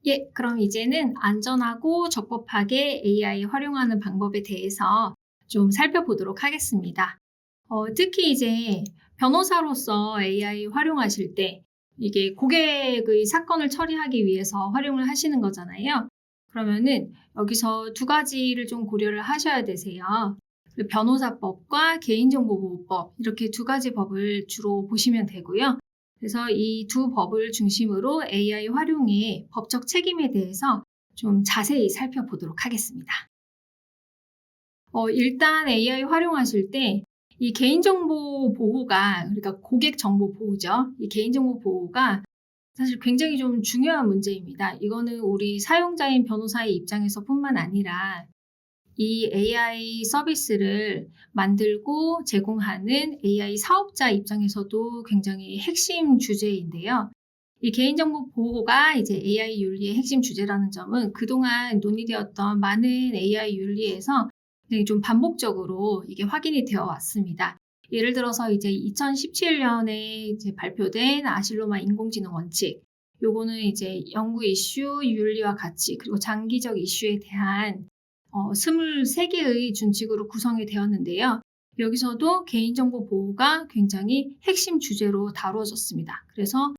예, 그럼 이제는 안전하고 적법하게 AI 활용하는 방법에 대해서 좀 살펴보도록 하겠습니다. 특히 이제 변호사로서 AI 활용하실 때 이게 고객의 사건을 처리하기 위해서 활용을 하시는 거잖아요. 그러면은 여기서 두 가지를 좀 고려를 하셔야 되세요. 그 변호사법과 개인정보보호법 이렇게 두 가지 법을 주로 보시면 되고요. 그래서 이 두 법을 중심으로 AI 활용의 법적 책임에 대해서 좀 자세히 살펴보도록 하겠습니다. 일단 AI 활용하실 때 이 개인정보 보호가, 그러니까 고객 정보 보호죠. 이 개인정보 보호가 사실 굉장히 좀 중요한 문제입니다. 이거는 우리 사용자인 변호사의 입장에서 뿐만 아니라 이 AI 서비스를 만들고 제공하는 AI 사업자 입장에서도 굉장히 핵심 주제인데요. 이 개인정보 보호가 이제 AI 윤리의 핵심 주제라는 점은 그동안 논의되었던 많은 AI 윤리에서 좀 반복적으로 이게 확인이 되어 왔습니다. 예를 들어서 이제 2017년에 이제 발표된 아실로마 인공지능 원칙, 요거는 이제 연구 이슈, 윤리와 가치, 그리고 장기적 이슈에 대한 23개의 준칙으로 구성이 되었는데요. 여기서도 개인정보 보호가 굉장히 핵심 주제로 다루어졌습니다. 그래서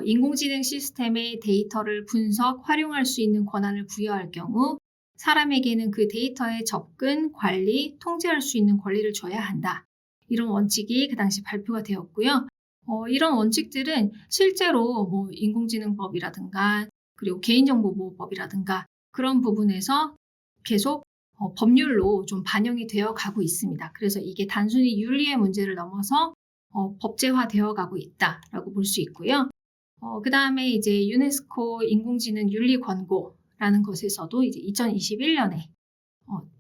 인공지능 시스템의 데이터를 분석, 활용할 수 있는 권한을 부여할 경우 사람에게는 그 데이터에 접근, 관리, 통제할 수 있는 권리를 줘야 한다. 이런 원칙이 그 당시 발표가 되었고요. 이런 원칙들은 실제로 뭐 인공지능법이라든가 그리고 개인정보보호법이라든가 그런 부분에서 계속 법률로 좀 반영이 되어 가고 있습니다. 그래서 이게 단순히 윤리의 문제를 넘어서 법제화되어 가고 있다라고 볼 수 있고요. 그 다음에 이제 유네스코 인공지능 윤리 권고라는 것에서도 이제 2021년에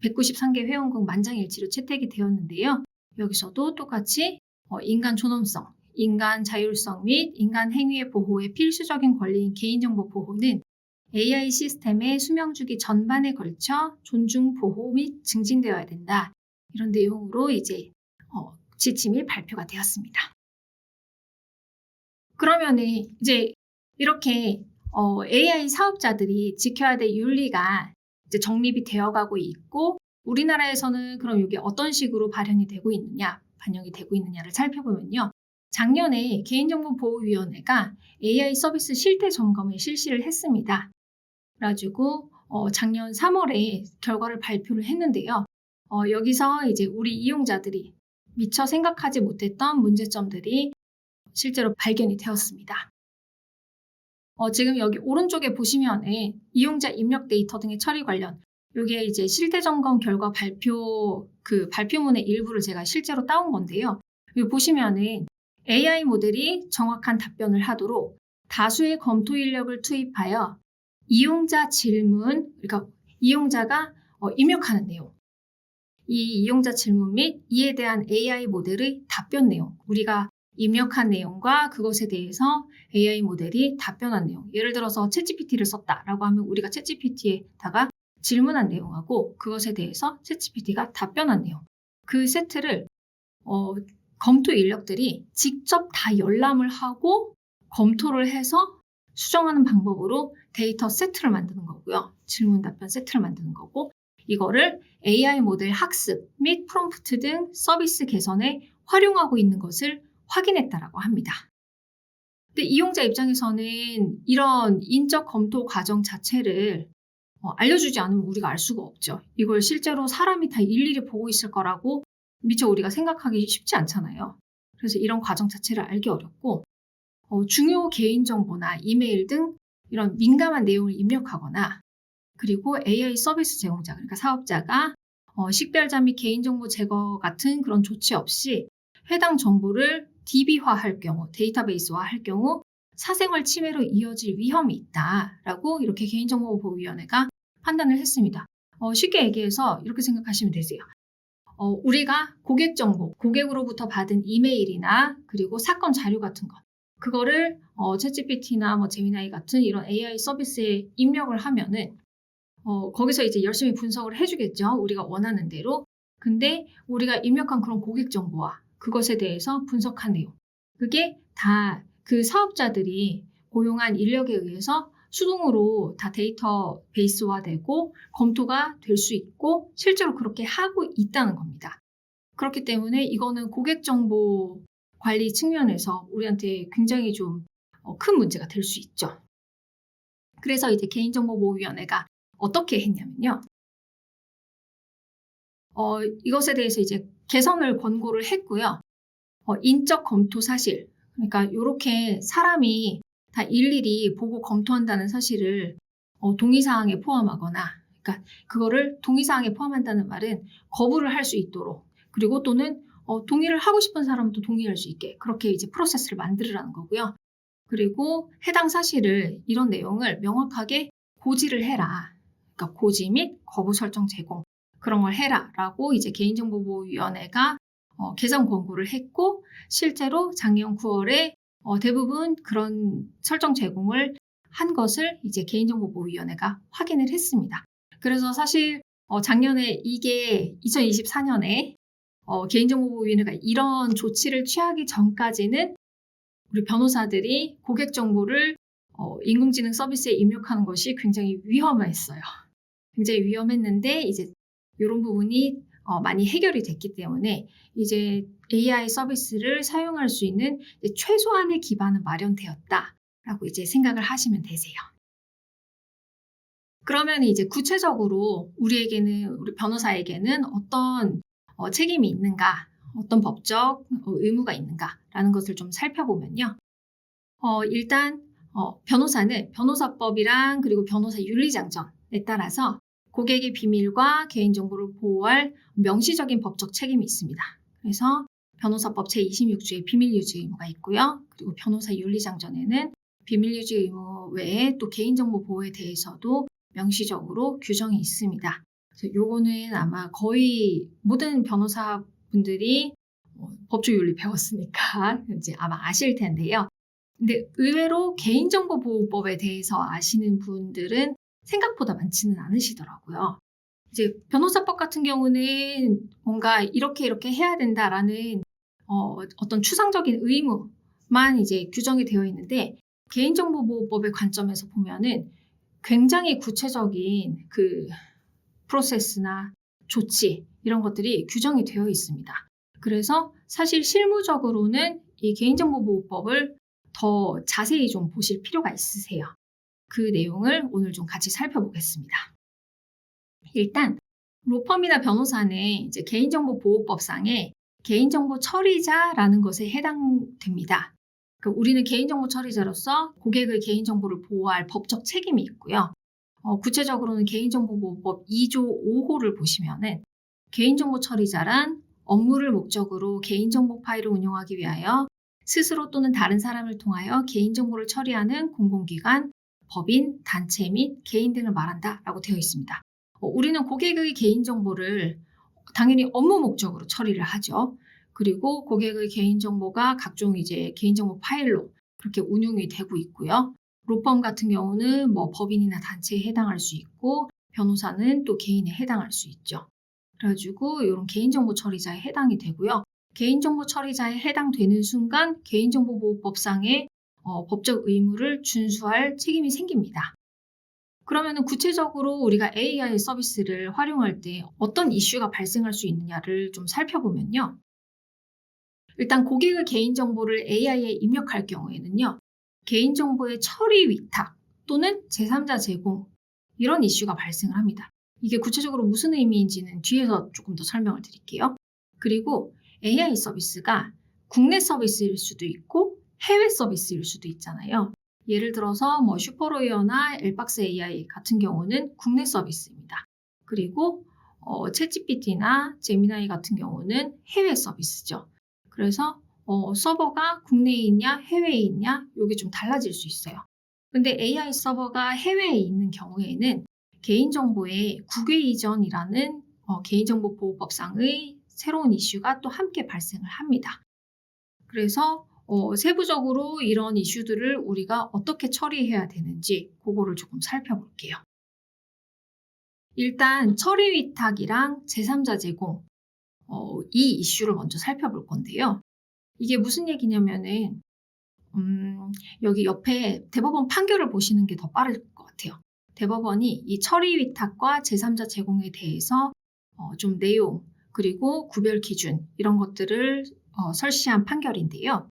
193개 회원국 만장일치로 채택이 되었는데요. 여기서도 똑같이 인간 존엄성, 인간 자율성 및 인간 행위의 보호의 필수적인 권리인 개인정보 보호는 AI 시스템의 수명주기 전반에 걸쳐 존중, 보호 및 증진되어야 된다. 이런 내용으로 이제 지침이 발표가 되었습니다. 그러면은 이제 이렇게 AI 사업자들이 지켜야 될 윤리가 이제 정립이 되어가고 있고 우리나라에서는 그럼 이게 어떤 식으로 반영이 되고 있느냐를 살펴보면요. 작년에 개인정보보호위원회가 AI 서비스 실태 점검을 실시를 했습니다. 그래가지고 작년 3월에 결과를 발표를 했는데요. 여기서 이제 우리 이용자들이 미처 생각하지 못했던 문제점들이 실제로 발견이 되었습니다. 지금 여기 오른쪽에 보시면은 이용자 입력 데이터 등의 처리 관련 이게 이제 실태 점검 결과 발표문의 일부를 제가 실제로 따온 건데요. 여기 보시면은 AI 모델이 정확한 답변을 하도록 다수의 검토 인력을 투입하여 이용자 질문, 그러니까 이용자가 입력하는 내용, 이 이용자 질문 및 이에 대한 AI 모델의 답변 내용, 우리가 입력한 내용과 그것에 대해서 AI 모델이 답변한 내용, 예를 들어서 챗GPT를 썼다라고 하면 우리가 챗GPT에다가 질문한 내용하고 그것에 대해서 챗GPT가 답변한 내용, 그 세트를 검토 인력들이 직접 다 열람을 하고 검토를 해서 수정하는 방법으로 데이터 세트를 만드는 거고요. 질문 답변 세트를 만드는 거고 이거를 AI 모델 학습 및 프롬프트 등 서비스 개선에 활용하고 있는 것을 확인했다라고 합니다. 근데 이용자 입장에서는 이런 인적 검토 과정 자체를 알려주지 않으면 우리가 알 수가 없죠. 이걸 실제로 사람이 다 일일이 보고 있을 거라고 미처 우리가 생각하기 쉽지 않잖아요. 그래서 이런 과정 자체를 알기 어렵고 중요 개인정보나 이메일 등 이런 민감한 내용을 입력하거나 그리고 AI 서비스 제공자, 그러니까 사업자가 식별자 및 개인정보 제거 같은 그런 조치 없이 해당 정보를 DB화할 경우, 데이터베이스화할 경우 사생활 침해로 이어질 위험이 있다라고 이렇게 개인정보보호위원회가 판단을 했습니다. 쉽게 얘기해서 이렇게 생각하시면 되세요. 우리가 고객 정보, 고객으로부터 받은 이메일이나 그리고 사건 자료 같은 것, 그거를 챗GPT나 뭐 제미나이 같은 이런 AI 서비스에 입력을 하면은 거기서 이제 열심히 분석을 해주겠죠. 우리가 원하는 대로. 근데 우리가 입력한 그런 고객 정보와 그것에 대해서 분석한 내용, 그게 다 그 사업자들이 고용한 인력에 의해서 수동으로 다 데이터베이스화되고 검토가 될 수 있고 실제로 그렇게 하고 있다는 겁니다. 그렇기 때문에 이거는 고객 정보 관리 측면에서 우리한테 굉장히 좀 큰 문제가 될 수 있죠. 그래서 이제 개인정보보호위원회가 어떻게 했냐면요. 이것에 대해서 이제 개선을 권고를 했고요. 인적 검토 사실, 그러니까 요렇게 사람이 다 일일이 보고 검토한다는 사실을 동의사항에 포함하거나, 그러니까 그거를 동의사항에 포함한다는 말은 거부를 할 수 있도록, 그리고 또는 동의를 하고 싶은 사람도 동의할 수 있게 그렇게 이제 프로세스를 만들으라는 거고요. 그리고 해당 사실을, 이런 내용을 명확하게 고지를 해라. 그러니까 고지 및 거부 설정 제공, 그런 걸 해라라고 이제 개인정보보호위원회가 개선 권고를 했고, 실제로 작년 9월에 대부분 그런 설정 제공을 한 것을 이제 개인정보보호위원회가 확인을 했습니다. 그래서 사실 작년에 이게 2024년에 개인정보보호위원회가 이런 조치를 취하기 전까지는 우리 변호사들이 고객 정보를 인공지능 서비스에 입력하는 것이 굉장히 위험했어요. 굉장히 위험했는데 이제 이런 부분이 많이 해결이 됐기 때문에 이제 AI 서비스를 사용할 수 있는 최소한의 기반은 마련되었다라고 이제 생각을 하시면 되세요. 그러면 이제 구체적으로 우리에게는, 우리 변호사에게는 어떤 책임이 있는가, 어떤 법적 의무가 있는가라는 것을 좀 살펴보면요. 일단 변호사는 변호사법이랑 그리고 변호사 윤리장전에 따라서 고객의 비밀과 개인정보를 보호할 명시적인 법적 책임이 있습니다. 그래서 변호사법 제26조에 비밀유지 의무가 있고요. 그리고 변호사 윤리장전에는 비밀유지 의무 외에 또 개인정보 보호에 대해서도 명시적으로 규정이 있습니다. 그래서 요거는 아마 거의 모든 변호사분들이 법조윤리 배웠으니까 이제 아마 아실 텐데요. 근데 의외로 개인정보보호법에 대해서 아시는 분들은 생각보다 많지는 않으시더라고요. 이제 변호사법 같은 경우는 뭔가 이렇게 해야 된다라는 어떤 추상적인 의무만 이제 규정이 되어 있는데, 개인정보보호법의 관점에서 보면은 굉장히 구체적인 그 프로세스나 조치, 이런 것들이 규정이 되어 있습니다. 그래서 사실 실무적으로는 이 개인정보보호법을 더 자세히 좀 보실 필요가 있으세요. 그 내용을 오늘 좀 같이 살펴보겠습니다. 일단 로펌이나 변호사는 이제 개인정보보호법상에 개인정보 처리자라는 것에 해당됩니다. 그러니까 우리는 개인정보 처리자로서 고객의 개인정보를 보호할 법적 책임이 있고요. 구체적으로는 개인정보보호법 2조 5호를 보시면은 개인정보 처리자란 업무를 목적으로 개인정보 파일을 운영하기 위하여 스스로 또는 다른 사람을 통하여 개인정보를 처리하는 공공기관, 법인, 단체 및 개인 등을 말한다라고 되어 있습니다. 우리는 고객의 개인정보를 당연히 업무 목적으로 처리를 하죠. 그리고 고객의 개인정보가 각종 이제 개인정보 파일로 그렇게 운용이 되고 있고요. 로펌 같은 경우는 뭐 법인이나 단체에 해당할 수 있고, 변호사는 또 개인에 해당할 수 있죠. 그래가지고 이런 개인정보 처리자에 해당이 되고요. 개인정보 처리자에 해당되는 순간 개인정보보호법상의 법적 의무를 준수할 책임이 생깁니다. 그러면 구체적으로 우리가 AI 서비스를 활용할 때 어떤 이슈가 발생할 수 있느냐를 좀 살펴보면요. 일단 고객의 개인정보를 AI에 입력할 경우에는요. 개인정보의 처리 위탁 또는 제3자 제공, 이런 이슈가 발생을 합니다. 이게 구체적으로 무슨 의미인지는 뒤에서 조금 더 설명을 드릴게요. 그리고 AI 서비스가 국내 서비스일 수도 있고 해외 서비스일 수도 있잖아요. 예를 들어서 뭐 슈퍼로이어나 엘박스 AI 같은 경우는 국내 서비스입니다. 그리고 챗GPT나 제미나이 같은 경우는 해외 서비스죠. 그래서 서버가 국내에 있냐 해외에 있냐, 이게 좀 달라질 수 있어요. 근데 AI 서버가 해외에 있는 경우에는 개인정보의 국외 이전이라는 개인정보보호법상의 새로운 이슈가 또 함께 발생을 합니다. 그래서 세부적으로 이런 이슈들을 우리가 어떻게 처리해야 되는지 그거를 조금 살펴볼게요. 일단 처리 위탁이랑 제3자 제공, 이 이슈를 먼저 살펴볼 건데요. 이게 무슨 얘기냐면은 여기 옆에 대법원 판결을 보시는 게 더 빠를 것 같아요. 대법원이 이 처리 위탁과 제3자 제공에 대해서 좀 내용 그리고 구별 기준 이런 것들을 설시한 판결인데요.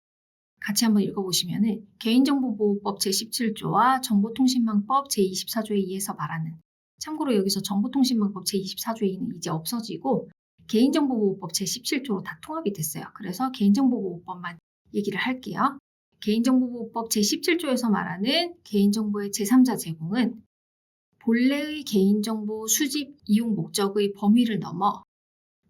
같이 한번 읽어보시면은 개인정보보호법 제17조와 정보통신망법 제24조에 의해서 말하는, 참고로 여기서 정보통신망법 제24조에 는 이제 없어지고 개인정보보호법 제17조로 다 통합이 됐어요. 그래서 개인정보보호법만 얘기를 할게요. 개인정보보호법 제17조에서 말하는 개인정보의 제3자 제공은 본래의 개인정보 수집 이용 목적의 범위를 넘어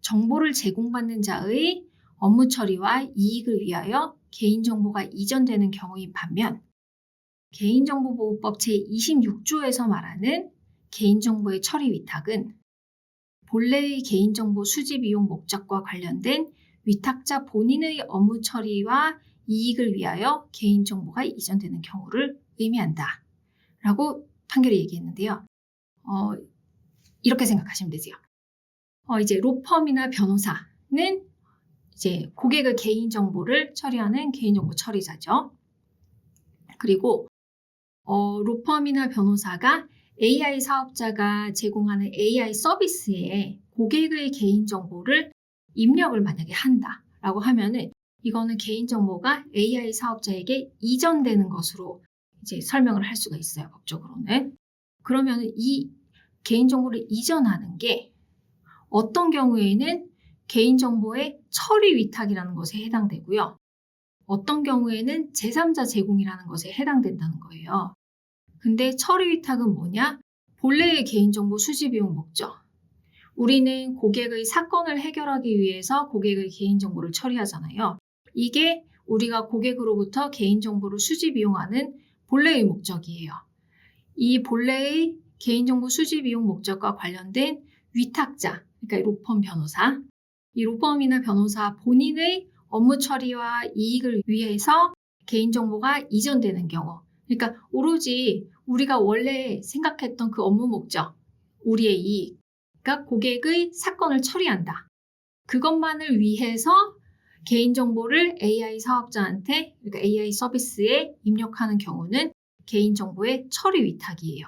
정보를 제공받는 자의 업무 처리와 이익을 위하여 개인정보가 이전되는 경우인 반면 개인정보보호법 제26조에서 말하는 개인정보의 처리 위탁은 본래의 개인정보 수집 이용 목적과 관련된 위탁자 본인의 업무 처리와 이익을 위하여 개인정보가 이전되는 경우를 의미한다 라고 판결이 얘기했는데요. 이렇게 생각하시면 되세요. 이제 로펌이나 변호사는 이제 고객의 개인정보를 처리하는 개인정보 처리자죠. 그리고 로펌이나 변호사가 AI 사업자가 제공하는 AI 서비스에 고객의 개인정보를 입력을 만약에 한다라고 하면은 이거는 개인정보가 AI 사업자에게 이전되는 것으로 이제 설명을 할 수가 있어요, 법적으로는. 그러면 이 개인정보를 이전하는 게 어떤 경우에는 개인정보의 처리 위탁이라는 것에 해당되고요. 어떤 경우에는 제3자 제공이라는 것에 해당된다는 거예요. 근데 처리 위탁은 뭐냐? 본래의 개인정보 수집 이용 목적. 우리는 고객의 사건을 해결하기 위해서 고객의 개인정보를 처리하잖아요. 이게 우리가 고객으로부터 개인정보를 수집 이용하는 본래의 목적이에요. 이 본래의 개인정보 수집 이용 목적과 관련된 위탁자, 그러니까 로펌 변호사, 이 로펌이나 변호사 본인의 업무 처리와 이익을 위해서 개인정보가 이전되는 경우, 그러니까 오로지 우리가 원래 생각했던 그 업무 목적, 우리의 이익, 그러니까 고객의 사건을 처리한다. 그것만을 위해서 개인정보를 AI 사업자한테, 그러니까 AI 서비스에 입력하는 경우는 개인정보의 처리 위탁이에요.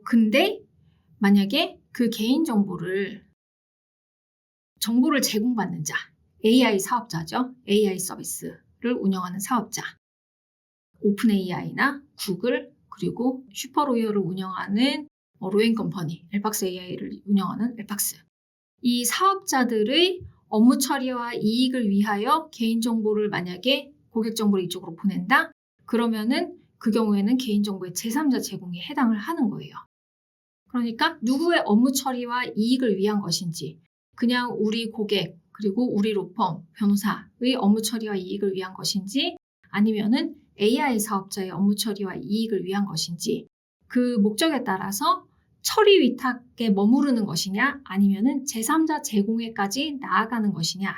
근데 만약에 그 개인정보를 정보를 제공받는 자, AI 사업자죠. AI 서비스를 운영하는 사업자. 오픈 AI나 구글, 그리고 슈퍼로이어를 운영하는 로엔 컴퍼니, 엘박스 AI를 운영하는 엘박스. 이 사업자들의 업무 처리와 이익을 위하여 개인정보를 만약에 고객 정보를 이쪽으로 보낸다? 그러면은 그 경우에는 개인정보의 제3자 제공에 해당을 하는 거예요. 그러니까 누구의 업무 처리와 이익을 위한 것인지, 그냥 우리 고객 그리고 우리 로펌, 변호사의 업무 처리와 이익을 위한 것인지, 아니면은 AI 사업자의 업무 처리와 이익을 위한 것인지, 그 목적에 따라서 처리 위탁에 머무르는 것이냐, 아니면은 제3자 제공에까지 나아가는 것이냐,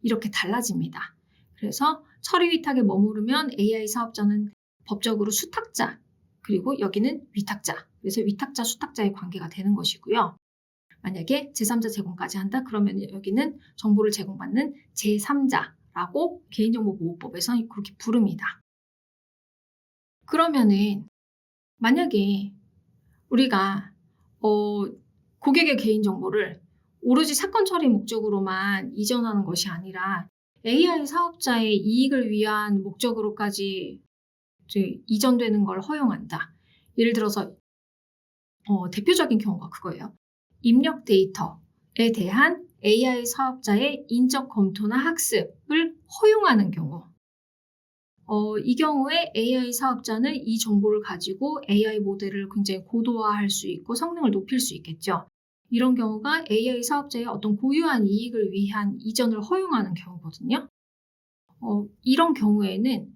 이렇게 달라집니다. 그래서 처리 위탁에 머무르면 AI 사업자는 법적으로 수탁자, 그리고 여기는 위탁자, 그래서 위탁자, 수탁자의 관계가 되는 것이고요. 만약에 제3자 제공까지 한다? 그러면 여기는 정보를 제공받는 제3자라고 개인정보보호법에서 그렇게 부릅니다. 그러면은 만약에 우리가 고객의 개인정보를 오로지 사건 처리 목적으로만 이전하는 것이 아니라 AI 사업자의 이익을 위한 목적으로까지 이전되는 걸 허용한다. 예를 들어서 대표적인 경우가 그거예요. 입력 데이터에 대한 AI 사업자의 인적 검토나 학습을 허용하는 경우. 이 경우에 AI 사업자는 이 정보를 가지고 AI 모델을 굉장히 고도화할 수 있고 성능을 높일 수 있겠죠. 이런 경우가 AI 사업자의 어떤 고유한 이익을 위한 이전을 허용하는 경우거든요. 이런 경우에는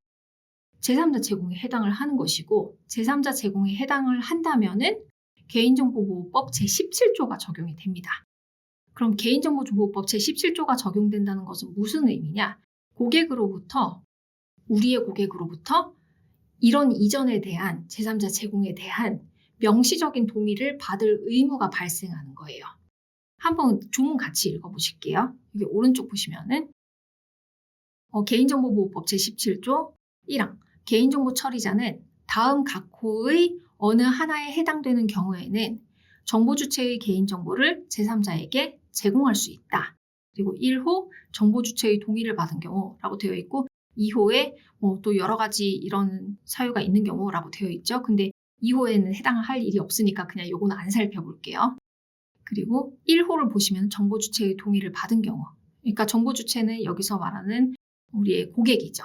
제3자 제공에 해당을 하는 것이고, 제3자 제공에 해당을 한다면은 개인정보보호법 제17조가 적용이 됩니다. 그럼 개인정보보호법 제17조가 적용된다는 것은 무슨 의미냐? 우리의 고객으로부터 이런 이전에 대한 제3자 제공에 대한 명시적인 동의를 받을 의무가 발생하는 거예요. 한번 조문 같이 읽어보실게요. 여기 오른쪽 보시면은 개인정보보호법 제17조 1항 개인정보 처리자는 다음 각 호의 어느 하나에 해당되는 경우에는 정보 주체의 개인정보를 제3자에게 제공할 수 있다. 그리고 1호 정보 주체의 동의를 받은 경우라고 되어 있고 2호에 또 여러 가지 이런 사유가 있는 경우라고 되어 있죠. 근데 2호에는 해당할 일이 없으니까 그냥 요거는 안 살펴볼게요. 그리고 1호를 보시면 정보 주체의 동의를 받은 경우. 그러니까 정보 주체는 여기서 말하는 우리의 고객이죠.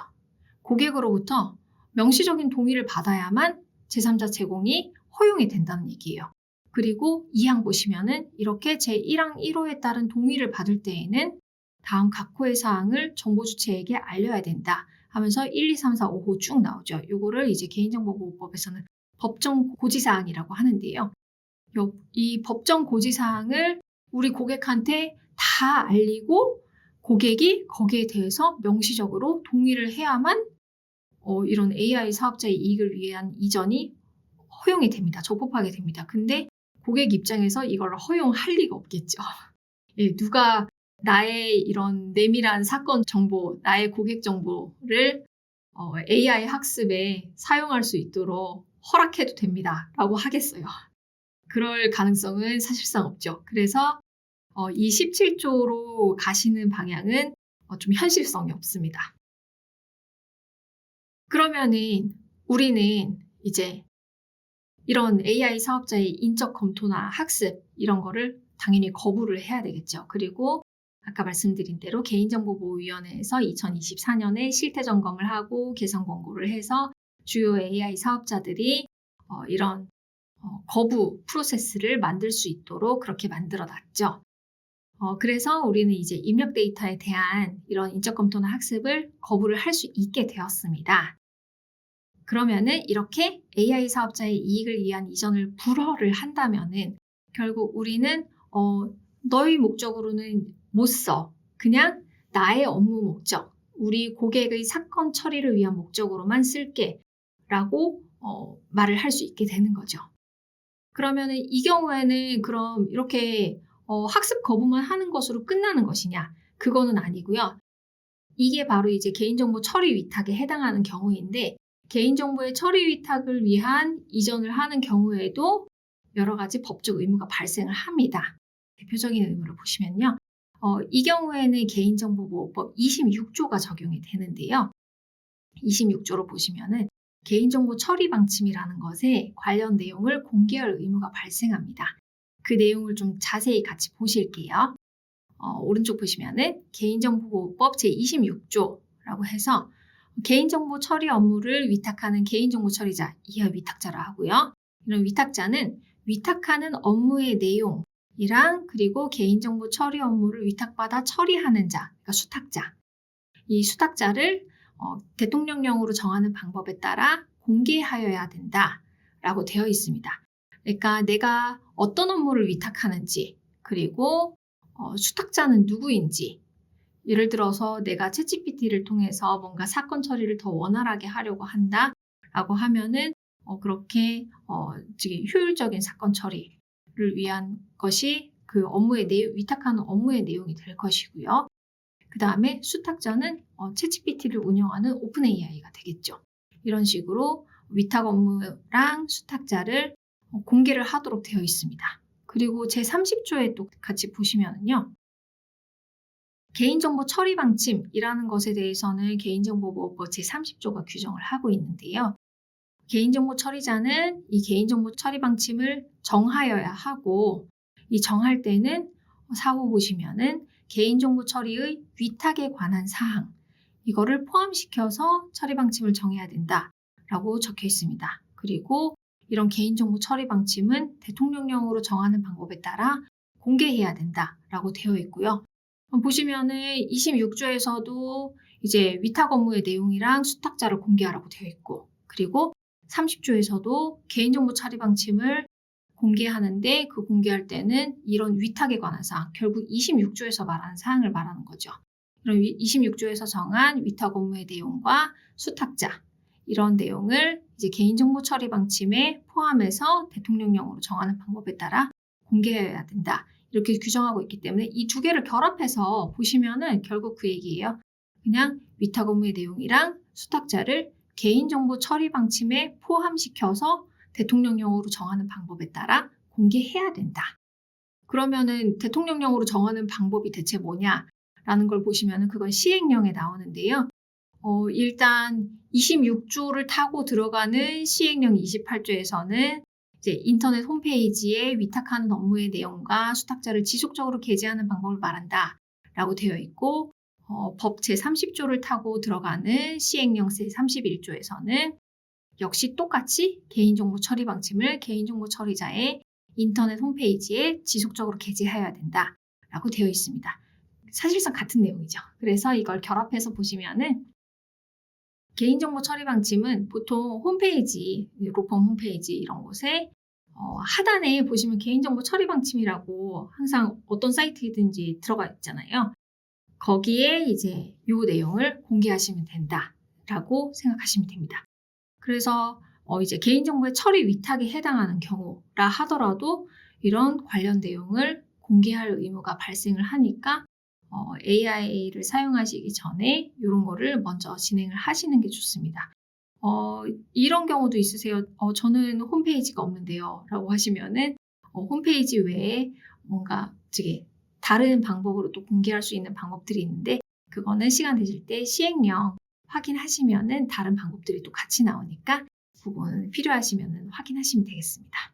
고객으로부터 명시적인 동의를 받아야만 제3자 제공이 허용이 된다는 얘기예요. 그리고 2항 보시면은 이렇게 제1항 1호에 따른 동의를 받을 때에는 다음 각 호의 사항을 정보 주체에게 알려야 된다 하면서 1, 2, 3, 4, 5호 쭉 나오죠. 요거를 이제 개인정보보호법에서는 법정 고지사항이라고 하는데요. 이 법정 고지사항을 우리 고객한테 다 알리고 고객이 거기에 대해서 명시적으로 동의를 해야만 이런 AI 사업자의 이익을 위한 이전이 허용이 됩니다. 적법하게 됩니다. 근데 고객 입장에서 이걸 허용할 리가 없겠죠. 예, 누가 나의 이런 내밀한 사건 정보, 나의 고객 정보를 AI 학습에 사용할 수 있도록 허락해도 됩니다. 라고 하겠어요. 그럴 가능성은 사실상 없죠. 그래서 이 17조로 가시는 방향은 좀 현실성이 없습니다. 그러면은 우리는 이제 이런 AI 사업자의 인적 검토나 학습 이런 거를 당연히 거부를 해야 되겠죠. 그리고 아까 말씀드린 대로 개인정보보호위원회에서 2024년에 실태 점검을 하고 개선 권고를 해서 주요 AI 사업자들이 이런 거부 프로세스를 만들 수 있도록 그렇게 만들어 놨죠. 그래서 우리는 이제 입력 데이터에 대한 이런 인적 검토나 학습을 거부를 할 수 있게 되었습니다. 그러면은 이렇게 AI 사업자의 이익을 위한 이전을 불허를 한다면은 결국 우리는 너의 목적으로는 못 써. 그냥 나의 업무 목적, 우리 고객의 사건 처리를 위한 목적으로만 쓸게 라고 말을 할 수 있게 되는 거죠. 그러면은 이 경우에는 그럼 이렇게 학습 거부만 하는 것으로 끝나는 것이냐? 그거는 아니고요. 이게 바로 이제 개인정보 처리 위탁에 해당하는 경우인데 개인정보의 처리 위탁을 위한 이전을 하는 경우에도 여러 가지 법적 의무가 발생을 합니다. 대표적인 의무를 보시면요. 이 경우에는 개인정보보호법 26조가 적용이 되는데요. 26조로 보시면은 개인정보 처리 방침이라는 것에 관련 내용을 공개할 의무가 발생합니다. 그 내용을 좀 자세히 같이 보실게요. 오른쪽 보시면은 개인정보보호법 제26조라고 해서 개인정보 처리 업무를 위탁하는 개인정보 처리자, 이하 위탁자라 하고요. 이런 위탁자는 위탁하는 업무의 내용이랑 그리고 개인정보 처리 업무를 위탁받아 처리하는 자, 그러니까 수탁자. 이 수탁자를 대통령령으로 정하는 방법에 따라 공개하여야 된다라고 되어 있습니다. 그러니까 내가 어떤 업무를 위탁하는지 그리고 수탁자는 누구인지 예를 들어서 내가 챗GPT를 통해서 뭔가 사건 처리를 더 원활하게 하려고 한다라고 하면은 그렇게 효율적인 사건 처리를 위한 것이 그 업무의 내용, 위탁하는 업무의 내용이 될 것이고요. 그 다음에 수탁자는 챗GPT를 운영하는 오픈 AI가 되겠죠. 이런 식으로 위탁 업무랑 수탁자를 공개를 하도록 되어 있습니다. 그리고 제30조에 또 같이 보시면은요. 개인정보 처리 방침이라는 것에 대해서는 개인정보보호법 제30조가 규정을 하고 있는데요. 개인정보 처리자는 이 개인정보 처리 방침을 정하여야 하고 이 정할 때는 4호 보시면은 개인정보 처리의 위탁에 관한 사항 이거를 포함시켜서 처리 방침을 정해야 된다라고 적혀 있습니다. 그리고 이런 개인정보 처리 방침은 대통령령으로 정하는 방법에 따라 공개해야 된다라고 되어 있고요. 보시면은 26조에서도 이제 위탁 업무의 내용이랑 수탁자를 공개하라고 되어 있고 그리고 30조에서도 개인정보 처리 방침을 공개하는데 그 공개할 때는 이런 위탁에 관한 사항, 결국 26조에서 말하는 사항을 말하는 거죠. 이런 26조에서 정한 위탁 업무의 내용과 수탁자 이런 내용을 이제 개인정보 처리 방침에 포함해서 대통령령으로 정하는 방법에 따라 공개해야 된다. 이렇게 규정하고 있기 때문에 이 두 개를 결합해서 보시면은 결국 그 얘기예요. 그냥 위탁 업무의 내용이랑 수탁자를 개인정보 처리 방침에 포함시켜서 대통령령으로 정하는 방법에 따라 공개해야 된다. 그러면은 대통령령으로 정하는 방법이 대체 뭐냐라는 걸 보시면은 그건 시행령에 나오는데요. 일단 26조를 타고 들어가는 시행령 28조에서는 이제 인터넷 홈페이지에 위탁하는 업무의 내용과 수탁자를 지속적으로 게재하는 방법을 말한다라고 되어 있고, 법 제30조를 타고 들어가는 시행령 제31조에서는 역시 똑같이 개인정보 처리 방침을 개인정보 처리자의 인터넷 홈페이지에 지속적으로 게재해야 된다라고 되어 있습니다. 사실상 같은 내용이죠. 그래서 이걸 결합해서 보시면은 개인정보 처리 방침은 보통 홈페이지, 로펌 홈페이지 이런 곳에 하단에 보시면 개인정보 처리 방침이라고 항상 어떤 사이트이든지 들어가 있잖아요. 거기에 이제 이 내용을 공개하시면 된다라고 생각하시면 됩니다. 그래서 이제 개인정보의 처리 위탁에 해당하는 경우라 하더라도 이런 관련 내용을 공개할 의무가 발생을 하니까 AI를 사용하시기 전에 이런 거를 먼저 진행을 하시는 게 좋습니다. 이런 경우도 있으세요. 저는 홈페이지가 없는데요. 라고 하시면은 홈페이지 외에 뭔가 다른 방법으로 또 공개할 수 있는 방법들이 있는데 그거는 시간 되실 때 시행령 확인하시면은 다른 방법들이 또 같이 나오니까 그거는 필요하시면은 확인하시면 되겠습니다.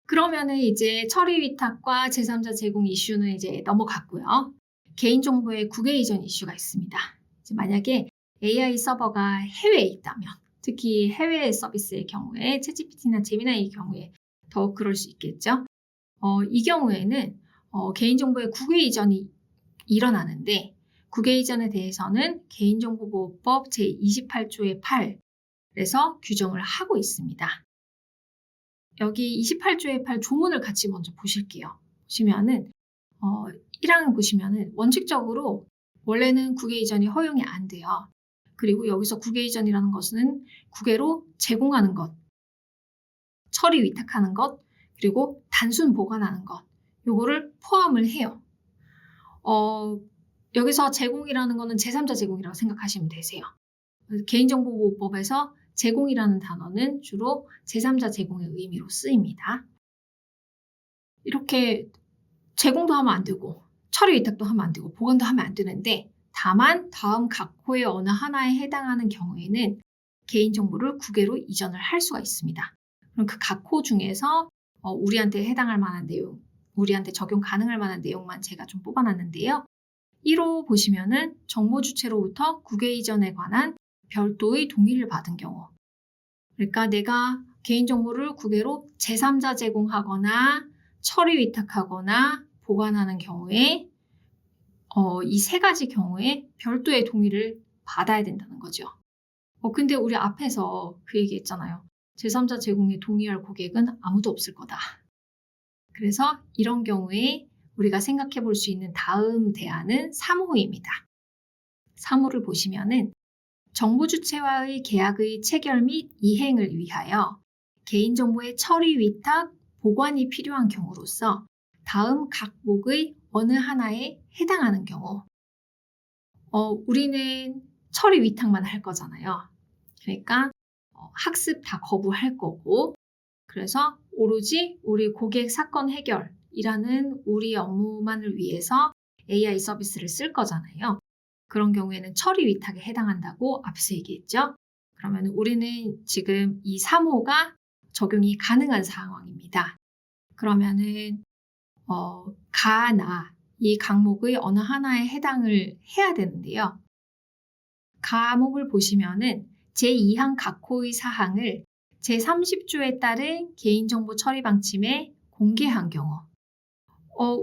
그러면은 이제 처리 위탁과 제3자 제공 이슈는 이제 넘어갔고요. 개인정보의 국외 이전 이슈가 있습니다. 이제 만약에 AI 서버가 해외에 있다면, 특히 해외 서비스의 경우에 챗GPT나 제미나이의 경우에 더욱 그럴 수 있겠죠. 이 경우에는 개인정보의 국외 이전이 일어나는데 국외 이전에 대해서는 개인정보보호법 제28조의 8에서 규정을 하고 있습니다. 여기 28조의 8 조문을 같이 먼저 보실게요. 보시면은 1항을 보시면은 원칙적으로 원래는 국외 이전이 허용이 안 돼요. 그리고 여기서 국외 이전이라는 것은 국외로 제공하는 것, 처리 위탁하는 것, 그리고 단순 보관하는 것, 요거를 포함을 해요. 여기서 제공이라는 거는 제3자 제공이라고 생각하시면 되세요. 개인정보보호법에서 제공이라는 단어는 주로 제3자 제공의 의미로 쓰입니다. 이렇게 제공도 하면 안 되고 처리 위탁도 하면 안 되고 보관도 하면 안 되는데 다만 다음 각호의 어느 하나에 해당하는 경우에는 개인정보를 국외로 이전을 할 수가 있습니다. 그럼 그 각호 중에서 우리한테 해당할 만한 내용, 우리한테 적용 가능할 만한 내용만 제가 좀 뽑아놨는데요. 1호 보시면은 정보 주체로부터 국외 이전에 관한 별도의 동의를 받은 경우. 그러니까 내가 개인정보를 국외로 제3자 제공하거나 처리 위탁하거나 보관하는 경우에 이 세 가지 경우에 별도의 동의를 받아야 된다는 거죠. 근데 우리 앞에서 그 얘기 했잖아요. 제3자 제공에 동의할 고객은 아무도 없을 거다. 그래서 이런 경우에 우리가 생각해 볼 수 있는 다음 대안은 3호입니다. 3호를 보시면은 정보 주체와의 계약의 체결 및 이행을 위하여 개인정보의 처리 위탁, 보관이 필요한 경우로서 다음 각목의 어느 하나에 해당하는 경우 우리는 처리 위탁만 할 거잖아요. 그러니까 학습 다 거부할 거고 그래서 오로지 우리 고객 사건 해결이라는 우리 업무만을 위해서 AI 서비스를 쓸 거잖아요. 그런 경우에는 처리 위탁에 해당한다고 앞서 얘기했죠. 그러면 우리는 지금 이 3호가 적용이 가능한 상황입니다. 그러면은 가나 이 강목의 어느 하나에 해당을 해야 되는데요. 가목을 보시면은 제2항 각호의 사항을 제30조에 따른 개인정보 처리 방침에 공개한 경우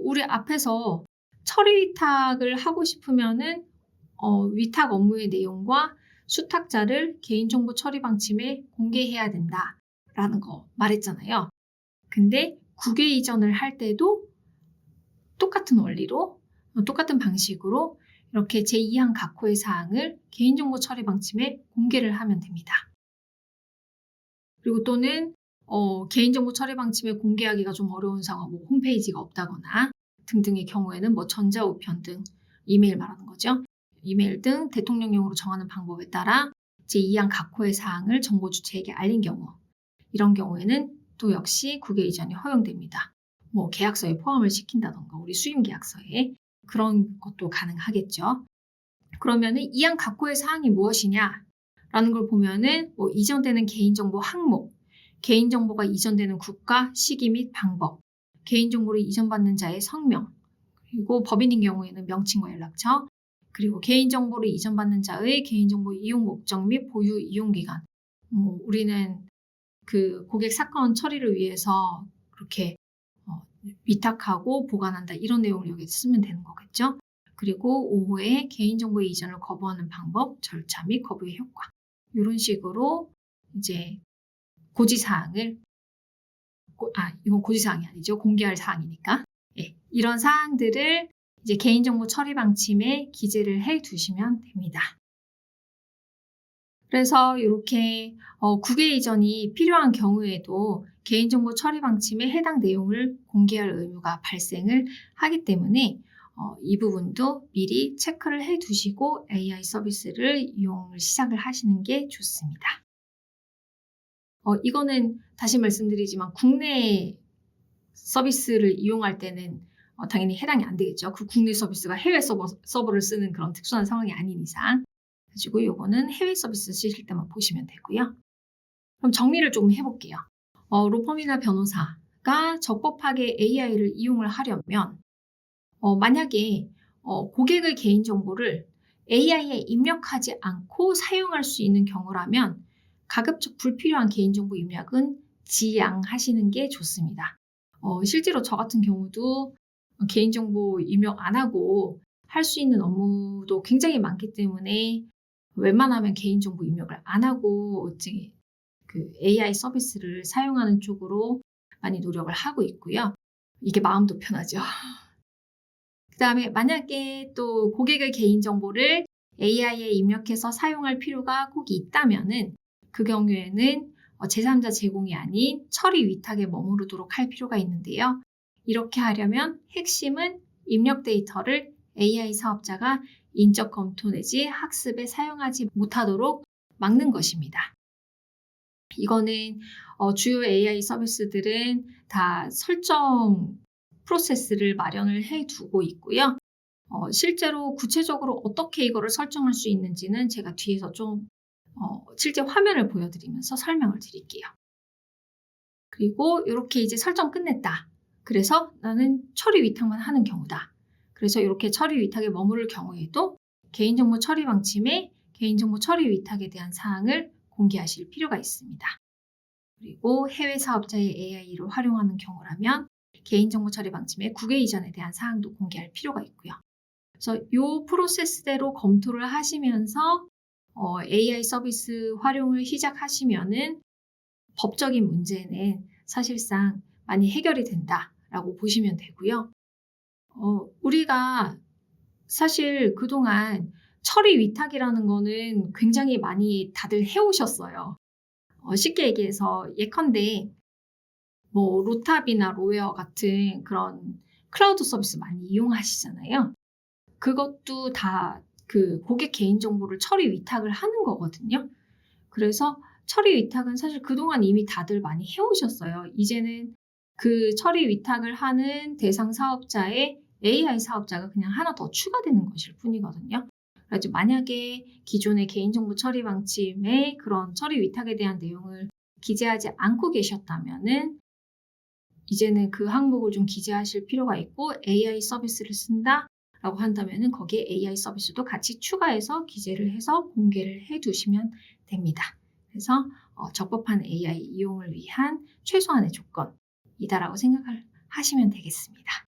우리 앞에서 처리 위탁을 하고 싶으면은 위탁 업무의 내용과 수탁자를 개인정보 처리 방침에 공개해야 된다라는 거 말했잖아요. 근데 국외 이전을 할 때도 똑같은 원리로 똑같은 방식으로 이렇게 제2항 각호의 사항을 개인정보 처리 방침에 공개를 하면 됩니다. 그리고 또는 개인정보 처리 방침에 공개하기가 좀 어려운 상황, 뭐 홈페이지가 없다거나 등등의 경우에는 뭐 전자우편 등 이메일 말하는 거죠. 이메일 등 대통령령으로 정하는 방법에 따라 제2항 각호의 사항을 정보 주체에게 알린 경우, 이런 경우에는 또 역시 국외 이전이 허용됩니다. 뭐 계약서에 포함을 시킨다던가 우리 수임 계약서에 그런 것도 가능하겠죠. 그러면은 이항 각호의 사항이 무엇이냐라는 걸 보면은 뭐 이전되는 개인정보 항목, 개인정보가 이전되는 국가, 시기 및 방법, 개인정보를 이전받는 자의 성명, 그리고 법인인 경우에는 명칭과 연락처, 그리고 개인정보를 이전받는 자의 개인정보 이용 목적 및 보유 이용 기간. 우리는 그 고객 사건 처리를 위해서 그렇게 위탁하고 보관한다 이런 내용을 여기 쓰면 되는 거겠죠. 그리고 5호에 개인정보 이전을 거부하는 방법, 절차 및 거부의 효과. 이런 식으로 이제 고지사항을 이건 고지사항이 아니죠. 공개할 사항이니까. 예, 이런 사항들을 이제 개인정보 처리 방침에 기재를 해 두시면 됩니다. 그래서 이렇게 국외 이전이 필요한 경우에도 개인정보 처리 방침에 해당 내용을 공개할 의무가 발생을 하기 때문에 이 부분도 미리 체크를 해 두시고 AI 서비스를 이용을 시작을 하시는 게 좋습니다. 이거는 다시 말씀드리지만 국내 서비스를 이용할 때는 당연히 해당이 안 되겠죠. 그 국내 서비스가 해외 서버를 쓰는 그런 특수한 상황이 아닌 이상. 가지고 이거는 해외 서비스 쓰실 때만 보시면 되고요. 그럼 정리를 좀 해볼게요. 로펌이나 변호사가 적법하게 AI를 이용을 하려면 만약에 고객의 개인정보를 AI에 입력하지 않고 사용할 수 있는 경우라면 가급적 불필요한 개인정보 입력은 지양하시는 게 좋습니다. 실제로 저 같은 경우도 개인정보 입력 안 하고 할 수 있는 업무도 굉장히 많기 때문에 웬만하면 개인정보 입력을 안 하고 그 AI 서비스를 사용하는 쪽으로 많이 노력을 하고 있고요. 이게 마음도 편하죠. 그 다음에 만약에 또 고객의 개인정보를 AI에 입력해서 사용할 필요가 꼭 있다면은 그 경우에는 제3자 제공이 아닌 처리 위탁에 머무르도록 할 필요가 있는데요. 이렇게 하려면 핵심은 입력 데이터를 AI 사업자가 인적 검토 내지 학습에 사용하지 못하도록 막는 것입니다. 이거는 주요 AI 서비스들은 다 설정 프로세스를 마련을 해두고 있고요. 실제로 구체적으로 어떻게 이거를 설정할 수 있는지는 제가 뒤에서 좀 실제 화면을 보여드리면서 설명을 드릴게요. 그리고 이렇게 이제 설정 끝냈다. 그래서 나는 처리 위탁만 하는 경우다. 그래서 이렇게 처리 위탁에 머무를 경우에도 개인정보 처리 방침에 개인정보 처리 위탁에 대한 사항을 공개하실 필요가 있습니다. 그리고 해외 사업자의 AI를 활용하는 경우라면 개인정보 처리 방침에 국외 이전에 대한 사항도 공개할 필요가 있고요. 그래서 이 프로세스대로 검토를 하시면서 AI 서비스 활용을 시작하시면은 법적인 문제는 사실상 많이 해결이 된다라고 보시면 되고요. 우리가 사실 그동안 처리 위탁이라는 거는 굉장히 많이 다들 해오셨어요. 쉽게 얘기해서 예컨대 뭐 로탑이나 로웨어 같은 그런 클라우드 서비스 많이 이용하시잖아요. 그것도 다 그 고객 개인정보를 처리 위탁을 하는 거거든요. 그래서 처리 위탁은 사실 그동안 이미 다들 많이 해오셨어요. 이제는 그 처리 위탁을 하는 대상 사업자에 AI 사업자가 그냥 하나 더 추가되는 것일 뿐이거든요. 그래서 만약에 기존의 개인정보 처리 방침에 그런 처리 위탁에 대한 내용을 기재하지 않고 계셨다면은 이제는 그 항목을 좀 기재하실 필요가 있고 AI 서비스를 쓴다 라고 한다면은 거기에 AI 서비스도 같이 추가해서 기재를 해서 공개를 해 두시면 됩니다. 그래서 적법한 AI 이용을 위한 최소한의 조건이다라고 생각을 하시면 되겠습니다.